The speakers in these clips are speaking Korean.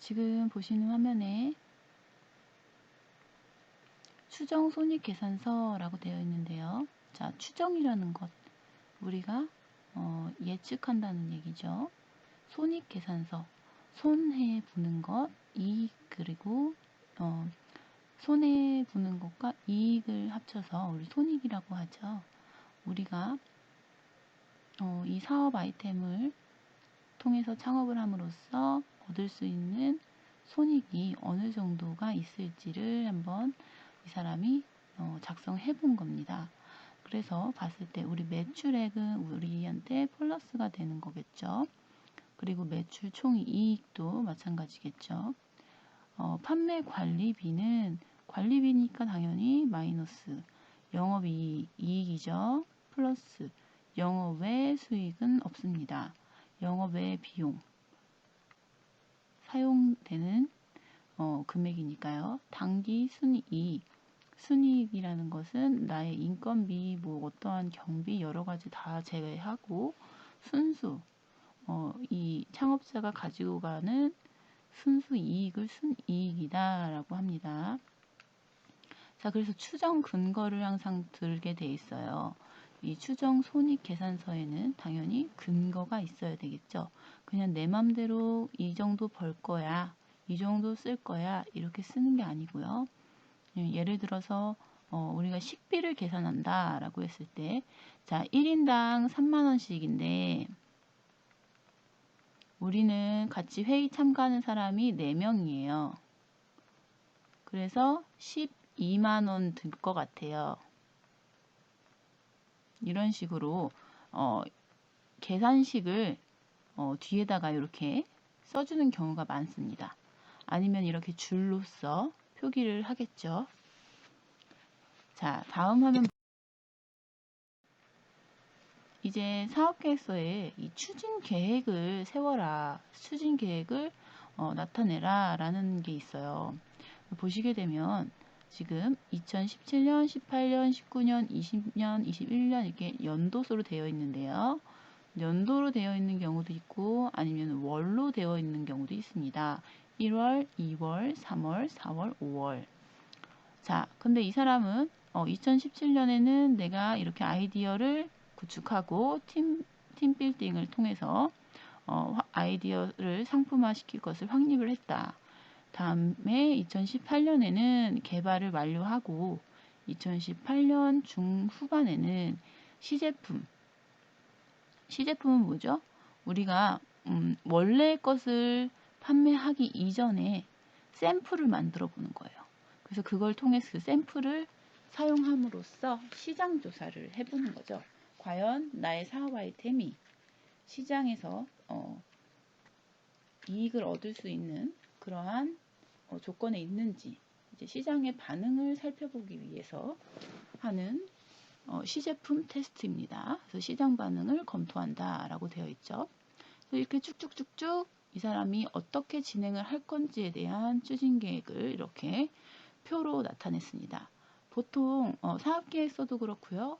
지금 보시는 화면에 추정 손익계산서라고 되어 있는데요. 자, 추정이라는 것, 우리가 예측한다는 얘기죠. 손익계산서, 손해 보는 것, 이익, 그리고 손해 보는 것과 이익을 합쳐서 우리 손익이라고 하죠. 우리가 이 사업 아이템을 통해서 창업을 함으로써 얻을 수 있는 손익이 어느 정도가 있을지를 한번 이 사람이 작성해 본 겁니다. 그래서 봤을 때 우리 매출액은 우리한테 플러스가 되는 거겠죠. 그리고 매출 총 이익도 마찬가지겠죠. 판매 관리비는 관리비니까 당연히 마이너스, 영업이익이죠. 플러스, 영업외 수익은 없습니다. 영업외 비용, 사용되는 금액이니까요. 단기 순이익, 순이익이라는 것은 나의 인건비, 뭐 어떠한 경비 여러 가지 다 제외하고 순수, 이 창업자가 가지고 가는 순수 이익을 순이익이다 라고 합니다. 자, 그래서 추정 근거를 항상 들게 돼 있어요. 이 추정 손익 계산서에는 당연히 근거가 있어야 되겠죠. 그냥 내 맘대로 이 정도 벌 거야, 이 정도 쓸 거야 이렇게 쓰는 게 아니고요. 예를 들어서 우리가 식비를 계산한다 라고 했을 때, 자, 1인당 3만원씩인데 우리는 같이 회의 참가하는 사람이 4명이에요. 그래서 12만원 들 것 같아요. 이런 식으로 계산식을 뒤에다가 이렇게 써주는 경우가 많습니다. 아니면 이렇게 줄로써 표기를 하겠죠. 자, 다음 화면. 이제 사업계획서에 이 추진 계획을 세워라, 추진 계획을 나타내라 라는 게 있어요. 보시게 되면 지금 2017년, 18년, 19년, 20년, 21년 이렇게 연도수로 되어 있는데요. 연도로 되어 있는 경우도 있고 아니면 월로 되어 있는 경우도 있습니다. 1월, 2월, 3월, 4월, 5월. 자, 근데 이 사람은 2017년에는 내가 이렇게 아이디어를 구축하고 팀 빌딩을 통해서 아이디어를 상품화 시킬 것을 확립을 했다. 다음에 2018년에는 개발을 완료하고 2018년 중후반에는 시제품은 뭐죠? 우리가 원래 것을 판매하기 이전에 샘플을 만들어 보는 거예요. 그래서 그걸 통해서 그 샘플을 사용함으로써 시장 조사를 해보는 거죠. 과연 나의 사업 아이템이 시장에서 이익을 얻을 수 있는 그러한 조건에 있는지, 이제 시장의 반응을 살펴보기 위해서 하는 시제품 테스트입니다. 그래서 시장 반응을 검토한다라고 되어 있죠. 그래서 이렇게 쭉쭉쭉쭉 이 사람이 어떻게 진행을 할 건지에 대한 추진 계획을 이렇게 표로 나타냈습니다. 보통 사업계획서도 그렇고요,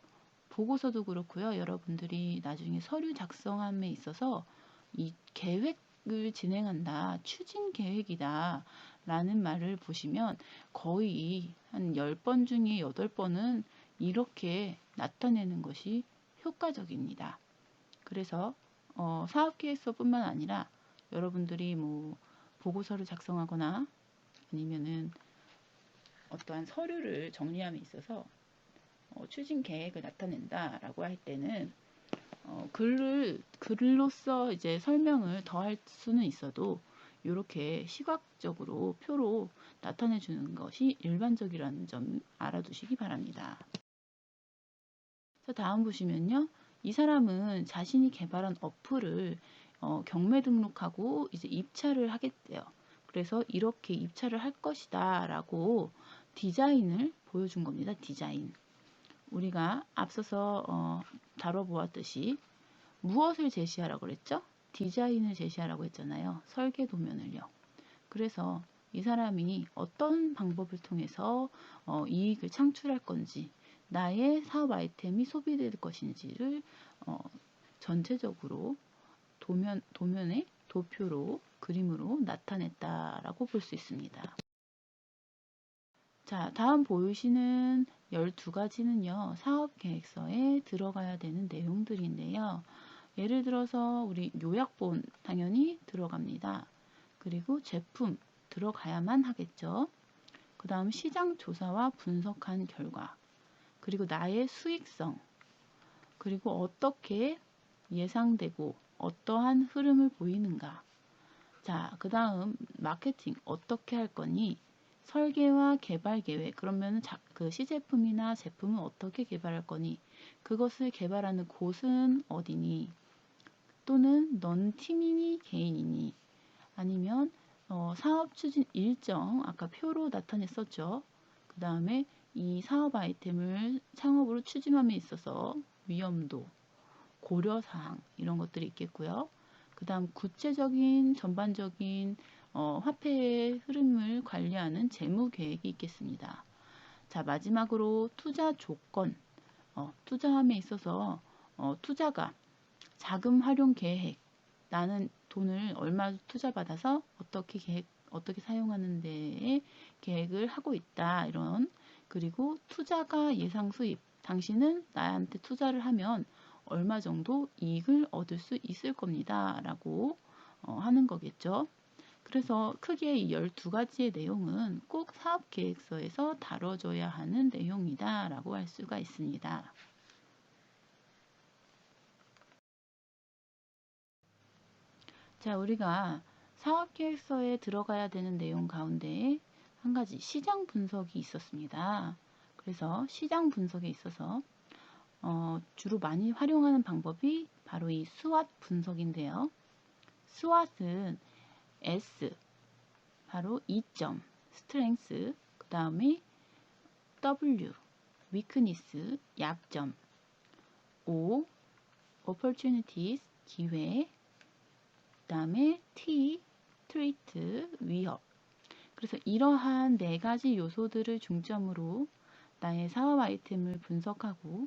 보고서도 그렇고요, 여러분들이 나중에 서류 작성함에 있어서 이 계획을 진행한다, 추진 계획이다 라는 말을 보시면 거의 한 10번 중에 8번은 이렇게 나타내는 것이 효과적입니다. 그래서 사업계획서뿐만 아니라 여러분들이 뭐 보고서를 작성하거나 아니면은 어떠한 서류를 정리함에 있어서 추진 계획을 나타낸다라고 할 때는 글로써 이제 설명을 더할 수는 있어도 이렇게 시각적으로 표로 나타내 주는 것이 일반적이라는 점 알아두시기 바랍니다. 자, 다음 보시면요. 이 사람은 자신이 개발한 어플을 경매 등록하고 이제 입찰을 하겠대요. 그래서 이렇게 입찰을 할 것이다 라고 디자인을 보여준 겁니다. 디자인. 우리가 앞서서 다뤄보았듯이 무엇을 제시하라고 그랬죠? 디자인을 제시하라고 했잖아요. 설계 도면을요. 그래서 이 사람이 어떤 방법을 통해서 이익을 창출할 건지, 나의 사업 아이템이 소비될 것인지를 전체적으로 도면에 도표로 그림으로 나타냈다라고 볼 수 있습니다. 자, 다음 보이시는 12가지는요. 사업계획서에 들어가야 되는 내용들인데요. 예를 들어서 우리 요약본 당연히 들어갑니다. 그리고 제품 들어가야만 하겠죠. 그 다음 시장 조사와 분석한 결과, 그리고 나의 수익성, 그리고 어떻게 예상되고 어떠한 흐름을 보이는가. 자, 그 다음 마케팅 어떻게 할 거니? 설계와 개발 계획. 그러면 그 시제품이나 제품은 어떻게 개발할 거니? 그것을 개발하는 곳은 어디니? 또는 넌 팀이니 개인이니? 아니면 사업 추진 일정, 아까 표로 나타냈었죠. 그 다음에 이 사업 아이템을 창업으로 추진함에 있어서 위험도, 고려사항 이런 것들이 있겠고요. 그 다음 구체적인 전반적인 화폐의 흐름을 관리하는 재무 계획이 있겠습니다. 자, 마지막으로 투자 조건, 투자함에 있어서 투자가 자금 활용 계획, 나는 돈을 얼마 투자받아서 어떻게 사용하는 데에 계획을 하고 있다. 이런. 그리고 투자가 예상 수입. 당신은 나한테 투자를 하면 얼마 정도 이익을 얻을 수 있을 겁니다. 라고 하는 거겠죠. 그래서 크게 이 12가지의 내용은 꼭 사업계획서에서 다뤄져야 하는 내용이다. 라고 할 수가 있습니다. 자, 우리가 사업계획서에 들어가야 되는 내용 가운데 한 가지 시장 분석이 있었습니다. 그래서 시장 분석에 있어서 주로 많이 활용하는 방법이 바로 이 SWOT 분석인데요. SWOT은 S, 바로 이점, 스트렝스, 그 다음에 W, weakness, 약점, O, opportunities, 기회, 그 다음에 T, threat, 위협. 그래서 이러한 4가지 요소들을 중점으로 나의 사업 아이템을 분석하고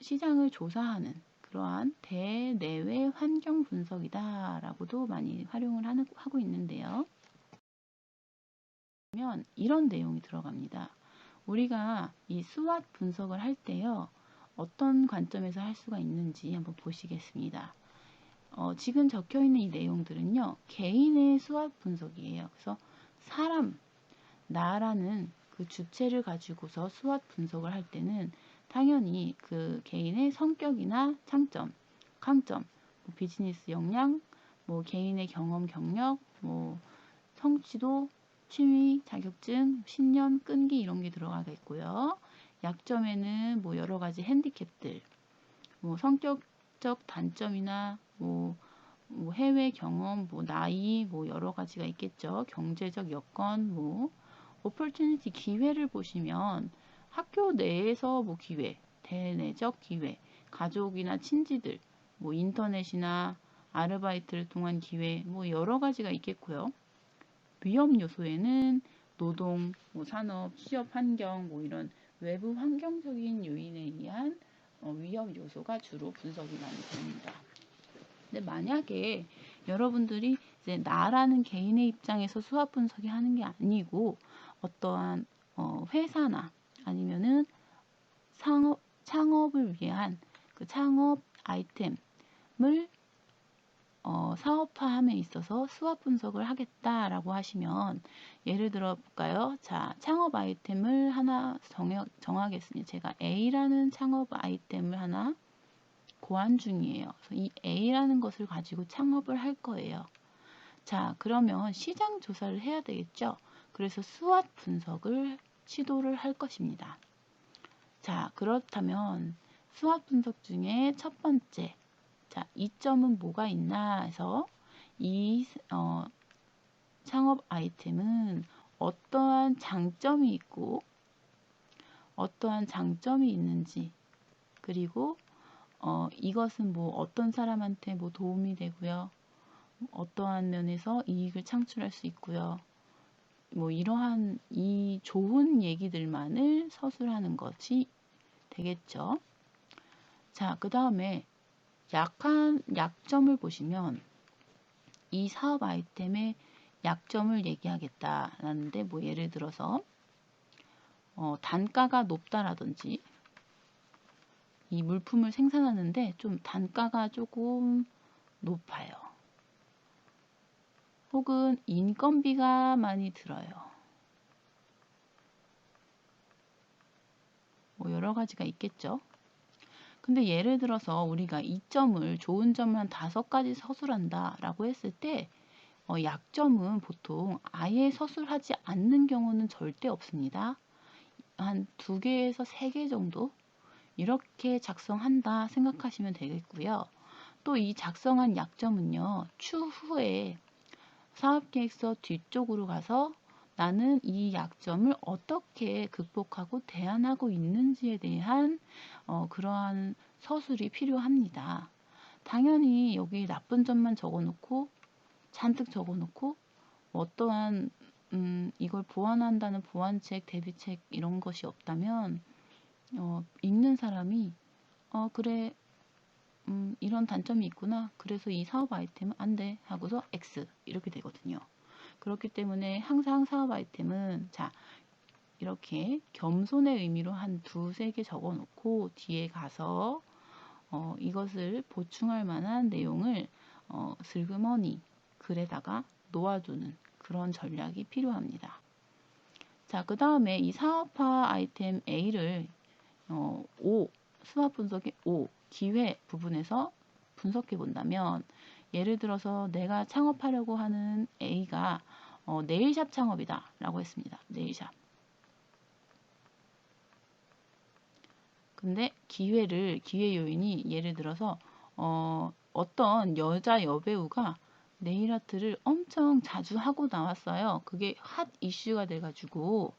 시장을 조사하는 그러한 대내외 환경 분석이다 라고도 많이 활용을 하고 있는데요. 그러면 이런 내용이 들어갑니다. 우리가 이 SWOT 분석을 할 때요. 어떤 관점에서 할 수가 있는지 한번 보시겠습니다. 지금 적혀 있는 이 내용들은요. 개인의 SWOT 분석이에요. 그래서 사람, 나라는 그 주체를 가지고서 SWOT 분석을 할 때는 당연히 그 개인의 성격이나 장점, 강점, 뭐 비즈니스 역량, 뭐 개인의 경험, 경력, 뭐 성취도, 취미, 자격증, 신념, 끈기 이런 게 들어가겠고요. 약점에는 뭐 여러 가지 핸디캡들, 뭐 성격적 단점이나 뭐 해외 경험, 뭐 나이, 뭐 여러 가지가 있겠죠. 경제적 여건, 뭐 오퍼튜니티 기회를 보시면 학교 내에서 뭐 기회, 대내적 기회, 가족이나 친지들, 뭐 인터넷이나 아르바이트를 통한 기회, 뭐 여러 가지가 있겠고요. 위험 요소에는 노동, 뭐 산업, 취업 환경, 뭐 이런 외부 환경적인 요인에 의한 위험 요소가 주로 분석이 많이 됩니다. 근데 만약에 여러분들이 이제 나라는 개인의 입장에서 수학 분석이 하는 게 아니고 어떠한 회사나 아니면은 창업을 위한 그 창업 아이템을 사업화함에 있어서 수학 분석을 하겠다라고 하시면 예를 들어 볼까요? 자, 창업 아이템을 하나 정하겠습니다. 제가 A라는 창업 아이템을 하나 고안 중이에요. 그래서 이 A라는 것을 가지고 창업을 할 거예요. 자, 그러면 시장 조사를 해야 되겠죠? 그래서 SWOT 분석을 시도를 할 것입니다. 자, 그렇다면 SWOT 분석 중에 첫 번째, 자, 이점은 뭐가 있나 해서 이 창업 아이템은 어떠한 장점이 있고 어떠한 장점이 있는지, 그리고 이것은 뭐 어떤 사람한테 뭐 도움이 되고요. 어떠한 면에서 이익을 창출할 수 있고요. 뭐 이러한 이 좋은 얘기들만을 서술하는 것이 되겠죠. 자, 그 다음에 약점을 보시면 이 사업 아이템의 약점을 얘기하겠다라는데 뭐 예를 들어서 단가가 높다라든지 이 물품을 생산하는데 좀 단가가 조금 높아요. 혹은 인건비가 많이 들어요. 뭐 여러 가지가 있겠죠. 근데 예를 들어서 우리가 이 점을 좋은 점을 한 5가지 서술한다 라고 했을 때 약점은 보통 아예 서술하지 않는 경우는 절대 없습니다. 한 2개에서 3개 정도 이렇게 작성한다 생각하시면 되겠고요. 또 이 작성한 약점은요, 추후에 사업계획서 뒤쪽으로 가서 나는 이 약점을 어떻게 극복하고 대안하고 있는지에 대한 그러한 서술이 필요합니다. 당연히 여기 나쁜 점만 적어놓고 잔뜩 적어놓고 어떠한 이걸 보완한다는 보완책, 대비책 이런 것이 없다면 읽는 사람이 그래 이런 단점이 있구나. 그래서 이 사업 아이템은 안 돼. 하고서 X 이렇게 되거든요. 그렇기 때문에 항상 사업 아이템은 자 이렇게 겸손의 의미로 한 2-3개 적어 놓고 뒤에 가서 이것을 보충할 만한 내용을 슬그머니 글에다가 놓아두는 그런 전략이 필요합니다. 자, 그 다음에 이 사업화 아이템 A를 5 수학 분석의 5 기회 부분에서 분석해 본다면 예를 들어서 내가 창업하려고 하는 A가 네일샵 창업이다 라고 했습니다. 네일샵. 근데 기회 요인이 예를 들어서 어떤 여자 여배우가 네일아트를 엄청 자주 하고 나왔어요. 그게 핫 이슈가 돼가지고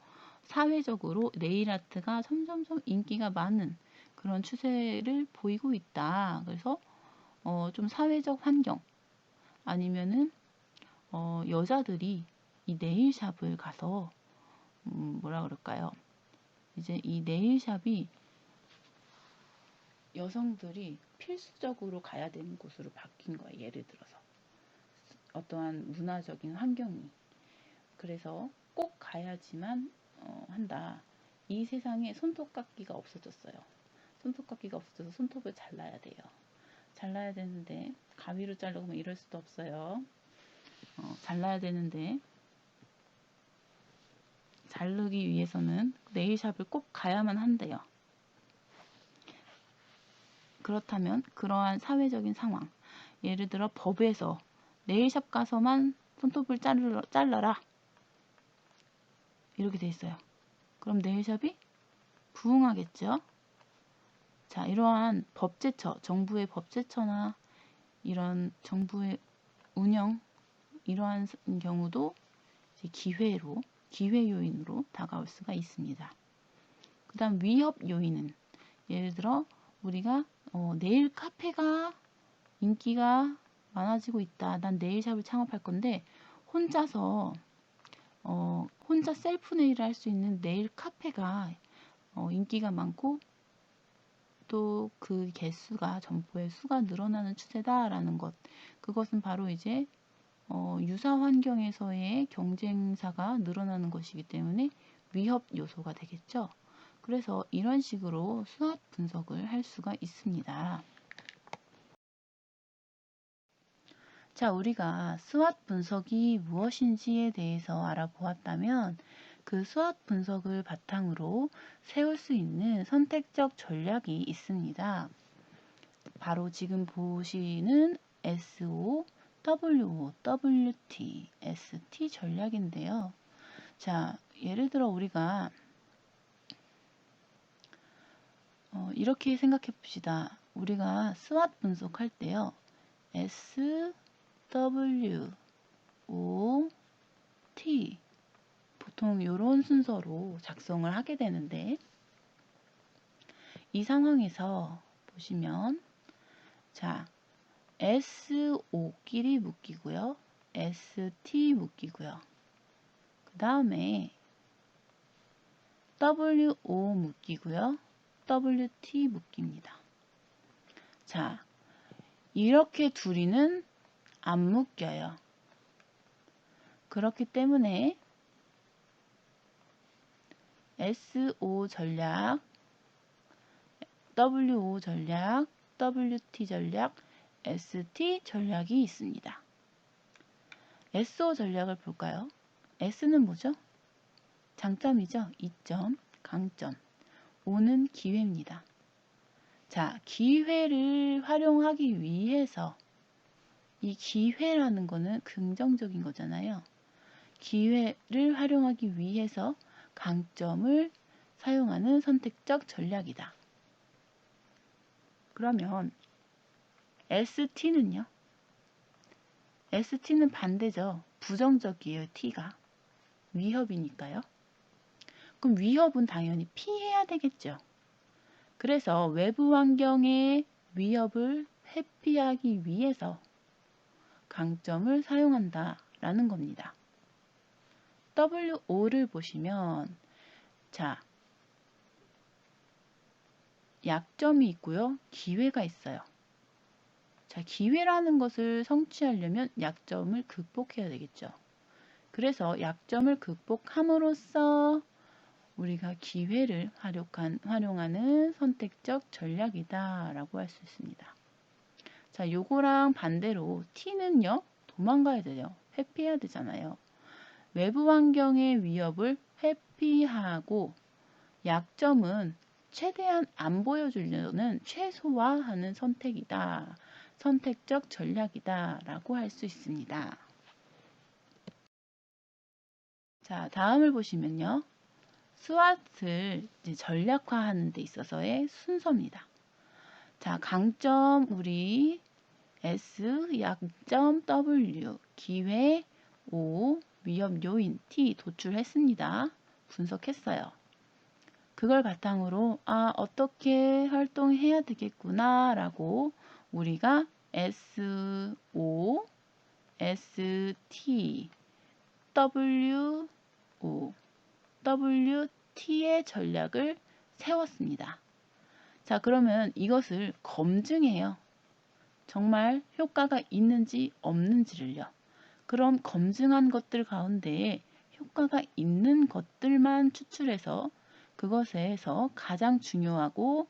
사회적으로 네일아트가 점점점 인기가 많은 그런 추세를 보이고 있다. 그래서 좀 사회적 환경 아니면은 여자들이 이 네일샵을 가서 뭐라 그럴까요? 이제 이 네일샵이 여성들이 필수적으로 가야 되는 곳으로 바뀐 거예요. 예를 들어서 어떠한 문화적인 환경이 그래서 꼭 가야지만 한다. 이 세상에 손톱깎이가 없어졌어요. 손톱깎이가 없어져서 손톱을 잘라야 돼요. 잘라야 되는데 가위로 자르고 뭐 이럴 수도 없어요. 잘라야 되는데 자르기 위해서는 네일샵을 꼭 가야만 한대요. 그렇다면 그러한 사회적인 상황 예를 들어 법에서 네일샵 가서만 손톱을 잘라라 이렇게 돼 있어요. 그럼 네일샵이 부응하겠죠. 자, 이러한 법제처, 정부의 법제처나 이런 정부의 운영 이러한 경우도 이제 기회 요인으로 다가올 수가 있습니다. 그 다음 위협 요인은 예를 들어 우리가 네일 카페가 인기가 많아지고 있다. 난 네일샵을 창업할 건데 혼자서 혼자 셀프 네일을 할 수 있는 네일 카페가 인기가 많고 또 그 개수가 점포의 수가 늘어나는 추세다라는 것. 그것은 바로 이제 유사 환경에서의 경쟁사가 늘어나는 것이기 때문에 위협 요소가 되겠죠. 그래서 이런 식으로 수학 분석을 할 수가 있습니다. 자, 우리가 수학 분석이 무엇인지에 대해서 알아보았다면 그 수학 분석을 바탕으로 세울 수 있는 선택적 전략이 있습니다. 바로 지금 보시는 SO, WO, WT, ST 전략인데요. 자, 예를 들어 우리가 이렇게 생각해 봅시다. 우리가 스왓 분석할 때요. S, W, O, T 보통 이런 순서로 작성을 하게 되는데 이 상황에서 보시면 자 SO끼리 묶이고요. ST 묶이고요. 그 다음에 WO 묶이고요. WT 묶입니다. 자, 이렇게 둘이는 안 묶여요. 그렇기 때문에 SO 전략, WO 전략, WT 전략, ST 전략이 있습니다. SO 전략을 볼까요? S는 뭐죠? 장점이죠. 이점, 강점. O는 기회입니다. 자, 기회를 활용하기 위해서 이 기회라는 거는 긍정적인 거잖아요. 기회를 활용하기 위해서 강점을 사용하는 선택적 전략이다. 그러면 ST는요? ST는 반대죠. 부정적이에요. T가. 위협이니까요. 그럼 위협은 당연히 피해야 되겠죠. 그래서 외부 환경의 위협을 회피하기 위해서 강점을 사용한다라는 겁니다. WO를 보시면 자, 약점이 있고요. 기회가 있어요. 자, 기회라는 것을 성취하려면 약점을 극복해야 되겠죠. 그래서 약점을 극복함으로써 우리가 기회를 활용하는 선택적 전략이다 라고 할 수 있습니다. 자, 요거랑 반대로 T는요, 도망가야 돼요. 회피해야 되잖아요. 외부 환경의 위협을 회피하고 약점은 최대한 안 보여주려는 최소화하는 선택이다. 선택적 전략이다 라고 할 수 있습니다. 자, 다음을 보시면요. 스왓을 전략화하는 데 있어서의 순서입니다. 자, 강점 우리 S, 약점 W, 기회 O, 위협 요인 T 도출했습니다. 분석했어요. 그걸 바탕으로 어떻게 활동해야 되겠구나 라고 우리가 SO, ST, WO, WT의 전략을 세웠습니다. 자, 그러면 이것을 검증해요. 정말 효과가 있는지 없는지를요. 그럼 검증한 것들 가운데 효과가 있는 것들만 추출해서 그것에서 가장 중요하고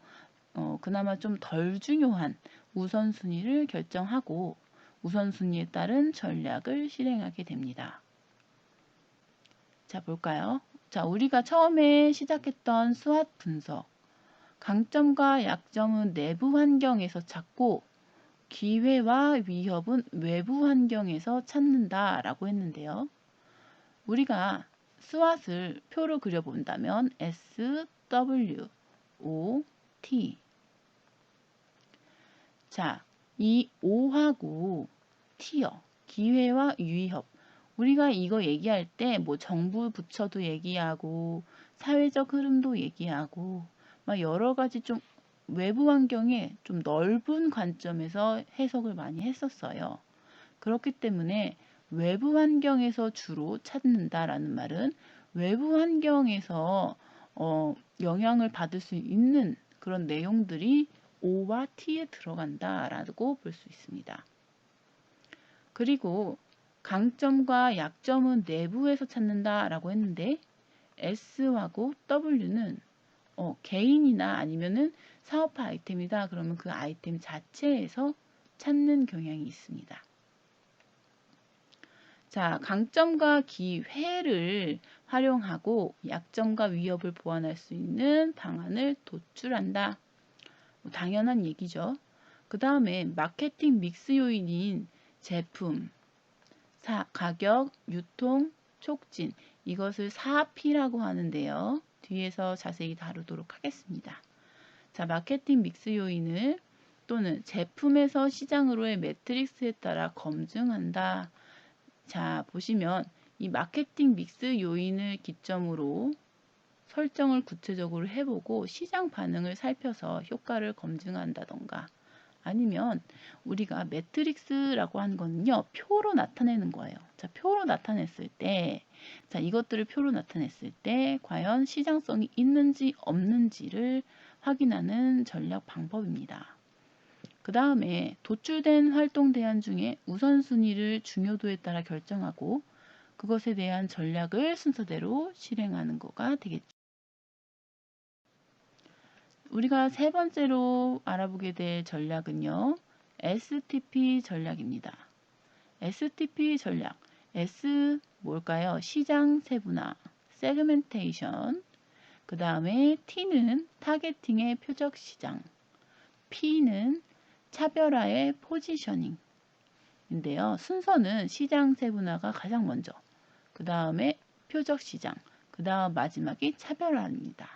그나마 좀 덜 중요한 우선순위를 결정하고 우선순위에 따른 전략을 실행하게 됩니다. 자, 볼까요? 자, 우리가 처음에 시작했던 스왓 분석. 강점과 약점은 내부 환경에서 찾고 기회와 위협은 외부 환경에서 찾는다라고 했는데요. 우리가 스왓을 표로 그려본다면 S, W, O, T. 자, 이 O하고 T요. 기회와 위협. 우리가 이거 얘기할 때 뭐 정부 부처도 얘기하고 사회적 흐름도 얘기하고 막 여러 가지 좀 외부 환경에 좀 넓은 관점에서 해석을 많이 했었어요. 그렇기 때문에 외부 환경에서 주로 찾는다라는 말은 외부 환경에서 영향을 받을 수 있는 그런 내용들이 O와 T에 들어간다라고 볼 수 있습니다. 그리고 강점과 약점은 내부에서 찾는다라고 했는데 S하고 W는 개인이나 아니면은 사업화 아이템이다. 그러면 그 아이템 자체에서 찾는 경향이 있습니다. 자, 강점과 기회를 활용하고 약점과 위협을 보완할 수 있는 방안을 도출한다. 당연한 얘기죠. 그 다음에 마케팅 믹스 요인인 제품, 가격, 유통, 촉진 이것을 4P라고 하는데요. 뒤에서 자세히 다루도록 하겠습니다. 자, 마케팅 믹스 요인을 또는 제품에서 시장으로의 매트릭스에 따라 검증한다. 자, 보시면 이 마케팅 믹스 요인을 기점으로 설정을 구체적으로 해보고 시장 반응을 살펴서 효과를 검증한다던가 아니면 우리가 매트릭스라고 하는 거는요, 표로 나타내는 거예요. 자, 표로 나타냈을 때, 자, 이것들을 표로 나타냈을 때, 과연 시장성이 있는지 없는지를 확인하는 전략 방법입니다. 그 다음에 도출된 활동 대안 중에 우선순위를 중요도에 따라 결정하고, 그것에 대한 전략을 순서대로 실행하는 거가 되겠죠. 우리가 세 번째로 알아보게 될 전략은요. STP 전략입니다. STP 전략. S 뭘까요? 시장 세분화, 세그멘테이션. 그 다음에 T는 타겟팅의 표적 시장. P는 차별화의 포지셔닝. 인데요. 순서는 시장 세분화가 가장 먼저. 그 다음에 표적 시장. 그 다음 마지막이 차별화입니다.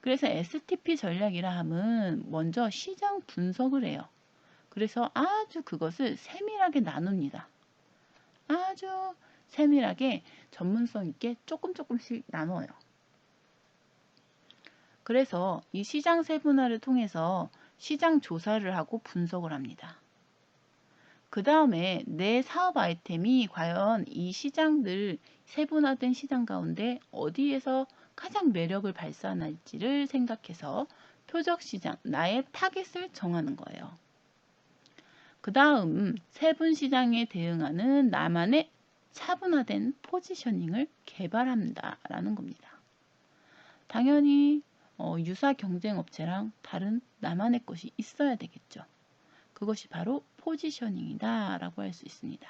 그래서 STP 전략이라 함은 먼저 시장 분석을 해요. 그래서 아주 그것을 세밀하게 나눕니다. 아주 세밀하게 전문성 있게 조금씩 나눠요. 그래서 이 시장 세분화를 통해서 시장 조사를 하고 분석을 합니다. 그 다음에 내 사업 아이템이 과연 이 시장들 세분화된 시장 가운데 어디에서 가장 매력을 발산할지를 생각해서 표적 시장, 나의 타겟을 정하는 거예요. 그 다음 세분 시장에 대응하는 나만의 차분화된 포지셔닝을 개발한다라는 겁니다. 당연히 유사 경쟁 업체랑 다른 나만의 것이 있어야 되겠죠. 그것이 바로 포지셔닝이다 라고 할 수 있습니다.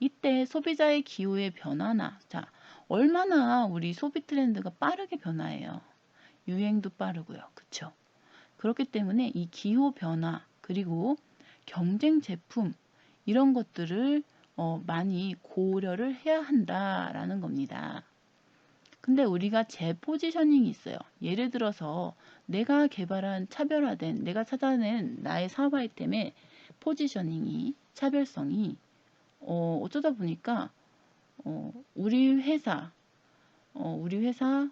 이때 소비자의 기호의 변화나 얼마나 우리 소비 트렌드가 빠르게 변화해요. 유행도 빠르고요. 그쵸? 그렇기 때문에 이 기호 변화 그리고 경쟁 제품 이런 것들을 많이 고려를 해야 한다라는 겁니다. 근데 우리가 재포지셔닝이 있어요. 예를 들어서 내가 개발한 차별화된 내가 찾아낸 나의 사업 아이템의 포지셔닝이 차별성이 어쩌다 보니까 우리 회사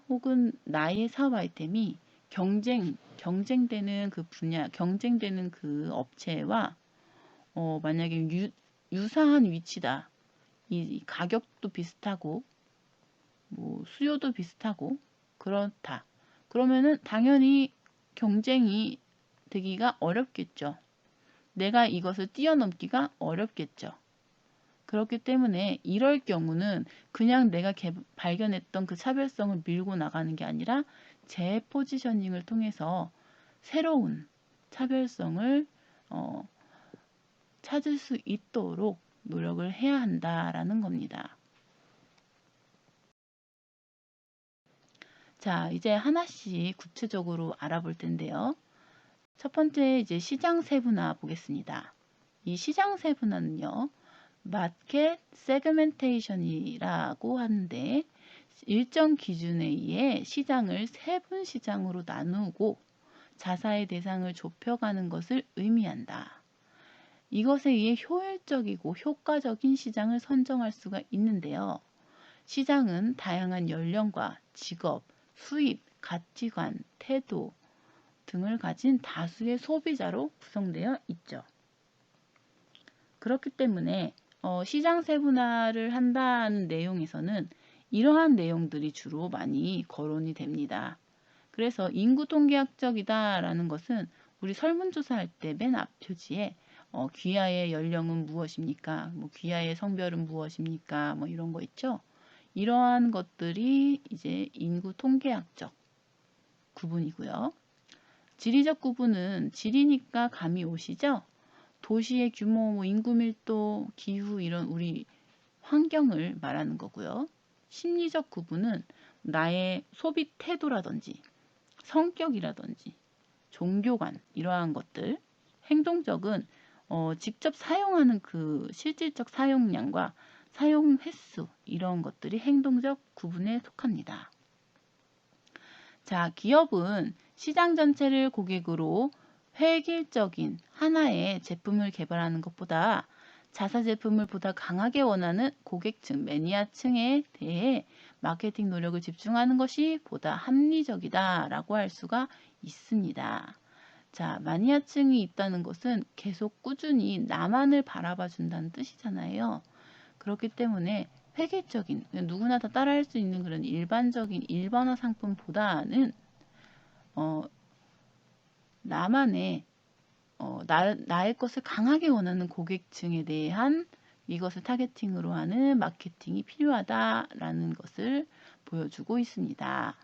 혹은 나의 사업 아이템이 경쟁되는 그 분야, 경쟁되는 그 업체와 만약에 유사한 위치다. 이 가격도 비슷하고 뭐 수요도 비슷하고 그렇다. 그러면은 당연히 경쟁이 되기가 어렵겠죠. 내가 이것을 뛰어넘기가 어렵겠죠. 그렇기 때문에 이럴 경우는 그냥 내가 발견했던 그 차별성을 밀고 나가는 게 아니라 재포지셔닝을 통해서 새로운 차별성을 찾을 수 있도록 노력을 해야 한다라는 겁니다. 자, 이제 하나씩 구체적으로 알아볼 텐데요. 첫 번째 이제 시장 세분화 보겠습니다. 이 시장 세분화는요. 마켓 세그멘테이션이라고 하는데 일정 기준에 의해 시장을 세분 시장으로 나누고 자사의 대상을 좁혀가는 것을 의미한다. 이것에 의해 효율적이고 효과적인 시장을 선정할 수가 있는데요. 시장은 다양한 연령과 직업, 수입, 가치관, 태도 등을 가진 다수의 소비자로 구성되어 있죠. 그렇기 때문에 시장 세분화를 한다는 내용에서는 이러한 내용들이 주로 많이 거론이 됩니다. 그래서 인구 통계학적이다라는 것은 우리 설문조사할 때 맨 앞 표지에 귀하의 연령은 무엇입니까? 뭐 귀하의 성별은 무엇입니까? 뭐 이런 거 있죠. 이러한 것들이 이제 인구 통계학적 구분이고요. 지리적 구분은 지리니까 감이 오시죠? 도시의 규모, 뭐 인구 밀도, 기후 이런 우리 환경을 말하는 거고요. 심리적 구분은 나의 소비 태도라든지 성격이라든지 종교관 이러한 것들. 행동적은 직접 사용하는 그 실질적 사용량과 사용 횟수 이런 것들이 행동적 구분에 속합니다. 자, 기업은 시장 전체를 고객으로 획일적인 하나의 제품을 개발하는 것보다 자사 제품을 보다 강하게 원하는 고객층, 매니아층에 대해 마케팅 노력을 집중하는 것이 보다 합리적이다라고 할 수가 있습니다. 자, 매니아층이 있다는 것은 계속 꾸준히 나만을 바라봐 준다는 뜻이잖아요. 그렇기 때문에 획일적인, 누구나 다 따라할 수 있는 그런 일반적인 일반화 상품보다는 나만의 나의 것을 강하게 원하는 고객층에 대한 이것을 타겟팅으로 하는 마케팅이 필요하다라는 것을 보여주고 있습니다.